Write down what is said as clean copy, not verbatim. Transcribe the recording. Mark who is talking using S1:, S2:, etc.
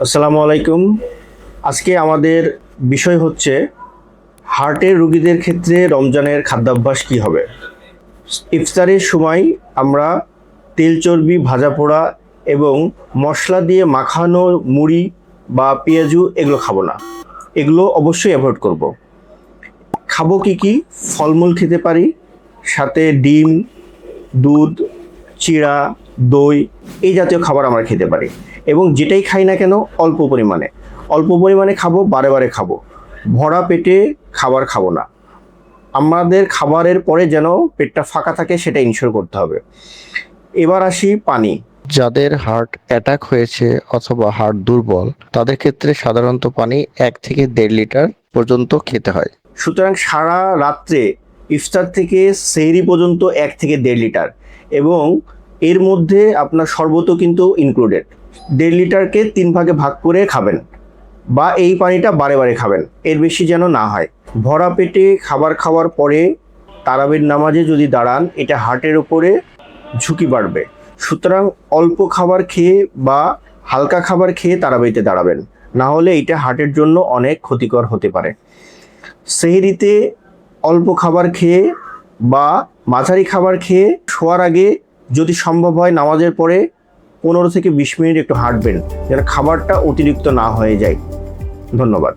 S1: আসসালামু আলাইকুম। আজকে আমাদের বিষয় হচ্ছে হার্টের রোগীদের ক্ষেত্রে রমজানের খাদ্যাভ্যাস কী হবে। ইফতারের সময় আমরা তেল চর্বি ভাজা পোড়া এবং মশলা দিয়ে মাখানো মুড়ি বা পেঁয়াজু এগুলো খাবো না, এগুলো অবশ্যই অ্যাভয়েড করব। খাবো কি ফলমূল খেতে পারি, সাথে ডিম, দুধ, চিড়া, দই এই জাতীয় খাবার আমরা খেতে পারি। এবং যেটাই খাই না কেন অল্প পরিমাণে খাবো, বারে বারে খাবো। ভরা পেটে খাবার খাবো না। আমাদের খাবারের পরে যেন পেটটা ফাঁকা থাকে সেটা ইনশিওর করতে হবে। এবার আসি পানি।
S2: যাদের হার্ট অ্যাটাক হয়েছে অথবা হার্ট দুর্বল তাদের ক্ষেত্রে সাধারণত পানি 1 থেকে 1.5 লিটার পর্যন্ত খেতে হয়।
S1: সুতরাং সারা রাত্রে ইফতার থেকে সেহরি পর্যন্ত 1 থেকে 1.5 লিটার, এবং এর মধ্যে আপনার শরবতও কিন্তু ইনক্লুডেড। 1.5 লিটারকে 3 ভাগে ভাগ করে খাবেন, বা এই পানিটা বারে বারে খাবেন, এর বেশি যেন না হয়। ভরা পেটে খাবার খাওয়ার পরে তারাবির নামাজে যদি দাঁড়ান, এটা হার্টের ওপরে ঝুঁকি বাড়বে। সুতরাং অল্প খাবার খেয়ে বা হালকা খাবার খেয়ে তারাবিতে দাঁড়াবেন, না হলে এটা হার্টের জন্য অনেক ক্ষতিকর হতে পারে। সেহরিতে অল্প খাবার খেয়ে বা মাঝারি খাবার খেয়ে শোয়ার আগে যদি সম্ভব হয় নামাজের পরে 15 থেকে 20 মিনিট একটু হাঁটবেন, যেন খাবারটা অতিরিক্ত না হয়ে যায়। ধন্যবাদ।